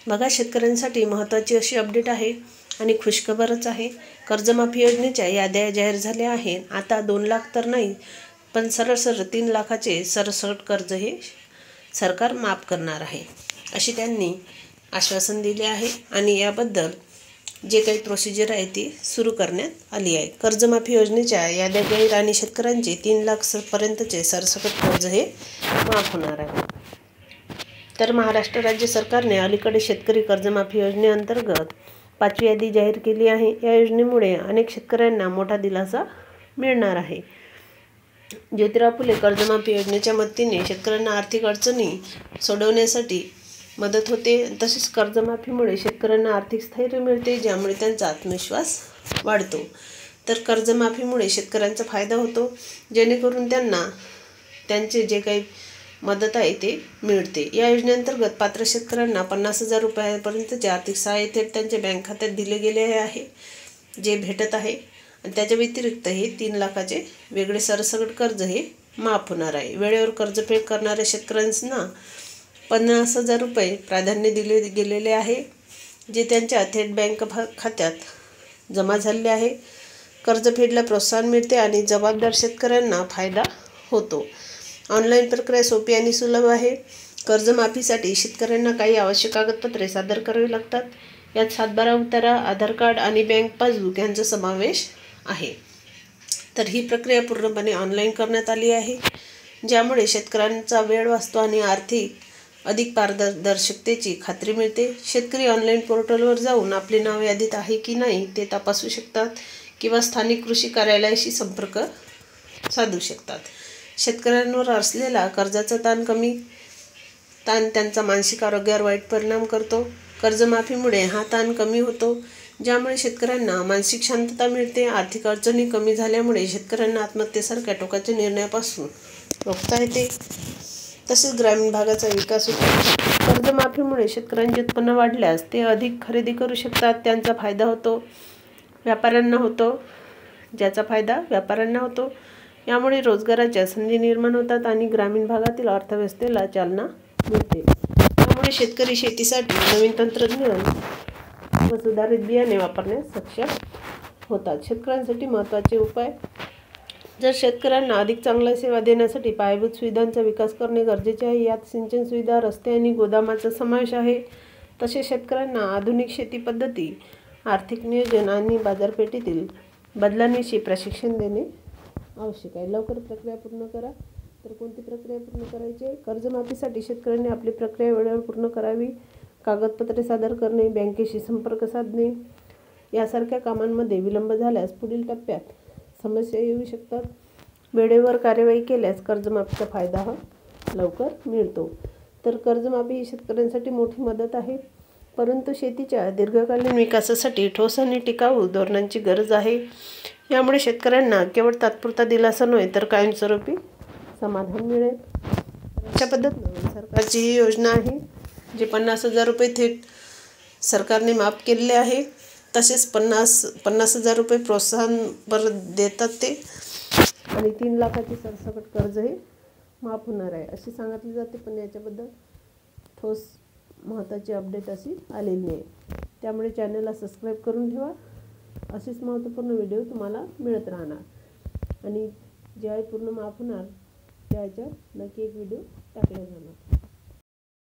बघा, शेतकऱ्यांसाठी महत्त्वाची अशी अपडेट आहे आणि खुशखबरच आहे। कर्जमाफी योजनेच्या याद्या जाहीर झाल्या आहेत। आता 2 लाख तर नाही, पण सरळ 3 लाखाचे सरसकट कर्ज हे सरकार माफ करणार आहे, अशी त्यांनी आश्वासन दिले आहे। आणि याबद्दल जे काही प्रोसिजर आहे ती सुरू करण्यात आली आहे। कर्जमाफी योजनेच्या याद्या जाहीर आणि शेतकऱ्यांचे 3 लाख पर्यंतचे सरसकट कर्ज हे माफ होणार आहे। तर महाराष्ट्र राज्य सरकारने अलीकडे शेतकरी कर्जमाफी योजनेअंतर्गत 5वी यादी जाहीर केली आहे। या योजनेमुळे अनेक शेतकऱ्यांना मोठा दिलासा मिळणार आहे। ज्योतिराव फुले कर्जमाफी योजनेच्या मदतीने शेतकऱ्यांना आर्थिक अडचणी सोडवण्यासाठी मदत होते। तसेच कर्जमाफीमुळे शेतकऱ्यांना आर्थिक स्थैर्य मिळते, ज्यामुळे त्यांचा आत्मविश्वास वाढतो। तर कर्जमाफीमुळे शेतकऱ्यांचा फायदा होतो, जेणेकरून त्यांना त्यांचे जे काही मदत आहे ते मिळते। या योजनेअंतर्गत पात्र शेतकऱ्यांना 50,000 रुपयांपर्यंतचे आर्थिक सहाय्य थेट त्यांच्या बँक खात्यात दिले गेले आहे, जे भेटत आहे। आणि त्याच्या व्यतिरिक्त हे 3 लाखाचे वेगळे सरसकट कर्ज हे माफ होणार आहे। वेळेवर कर्जफेड करणाऱ्या शेतकऱ्यांना 50,000 रुपये प्राधान्य दिले गेलेले आहे, जे त्यांच्या थेट बँक खात्यात जमा झालेले आहे। कर्जफेडीला प्रोत्साहन मिळते आणि जबाबदार शेतकऱ्यांना फायदा होतो। ऑनलाईन प्रक्रिया सोपी आणि सुलभ आहे। कर्जमाफीसाठी शेतकऱ्यांना काही आवश्यक कागदपत्रे सादर करावी लागतात। यात 7/12 उतारा, आधार कार्ड आणि बँक पासबुक यांचा समावेश आहे। तर ही प्रक्रिया पूर्णपणे ऑनलाईन करण्यात आली आहे, ज्यामुळे शेतकऱ्यांचा वेळ वाचतो आणि आर्थिक अधिक पारदर्शकतेची खात्री मिळते। शेतकरी ऑनलाईन पोर्टलवर जाऊन आपले नाव यादीत आहे की नाही ते तपासू शकतात किंवा स्थानिक कृषी कार्यालयाशी संपर्क साधू शकतात। शेतकऱ्यांवर असलेला कर्जाचा ताण त्यांचा मानसिक आरोग्यावर वाईट परिणाम करतो। कर्जमाफीमुळे हा ताण कमी होतो, ज्यामुळे शेतकऱ्यांना मानसिक शांतता मिळते। आर्थिक अडचणी कमी झाल्यामुळे शेतकऱ्यांना आत्महत्येसारख्या टोकाच्या निर्णयापासून रोखता येते। तसेच ग्रामीण भागाचा विकास होतो। कर्जमाफीमुळे शेतकऱ्यांचे उत्पन्न वाढल्यास ते अधिक खरेदी करू शकतात, त्यांचा फायदा होतो, व्यापाऱ्यांना होतो, ज्याचा फायदा व्यापाऱ्यांना होतो। यामुळे रोजगाराच्या संधी निर्माण होतात आणि ग्रामीण भागातील अर्थव्यवस्थेला चालना मिळते। त्यामुळे शेतकरी शेतीसाठी नवीन तंत्रज्ञान व सुधारित बियाणे वापरण्यास सक्षम होतात। शेतकऱ्यांसाठी महत्त्वाचे उपाय: जर शेतकऱ्यांना अधिक चांगल्या सेवा देण्यासाठी पायाभूत सुविधांचा विकास करणे गरजेचे आहे। यात सिंचन सुविधा, रस्ते आणि गोदामांचा समावेश आहे। तसेच शेतकऱ्यांना आधुनिक शेती पद्धती, आर्थिक नियोजन आणि बाजारपेठेतील बदलांविषयी प्रशिक्षण देणे आवश्यक आहे। लवकर प्रक्रिया पूर्ण करा। तर कोणती प्रक्रिया पूर्ण करायची आहे? कर्जमाफीसाठी शेतकऱ्यांनी आपली प्रक्रिया वेळेवर पूर्ण करावी। कागदपत्रे सादर करणे, बँकेशी संपर्क साधणे यासारख्या कामांमध्ये विलंब झाल्यास पुढील टप्प्यात समस्या येऊ शकतात। वेळेवर कार्यवाही केल्यास कर्जमाफीचा फायदा हा लवकर मिळतो। तर कर्जमाफी ही शेतकऱ्यांसाठी मोठी मदत आहे, परंतु शेतीच्या दीर्घकालीन विकासासाठी ठोस आणि टिकाऊ धोरणांची गरज आहे। यामुळे शेतकऱ्यांना केवळ तात्पुरता दिलासा नव्हे तर कायमस्वरूपी समाधान मिळेल। अशा पद्धतीने सरकारची ही योजना आहे, जे 50,000 रुपये थेट सरकारने माफ केलेले आहे। तसेच 50,000 रुपये प्रोत्साहन परत देतात ते, आणि 3 लाखाचे सरसकट कर्ज हे माफ होणार आहे अशी सांगितले जाते। पण याच्याबद्दल ठोस महत्त्वाची अपडेट अशी आलेली नाही, त्यामुळे चॅनलला सबस्क्राईब करून ठेवा। असेच महत्त्वपूर्ण व्हिडिओ तुम्हाला मिळत राहणार, आणि ज्यावेळी पूर्ण माफ होणार त्याच्या नक्की एक व्हिडिओ टाकला जाणार।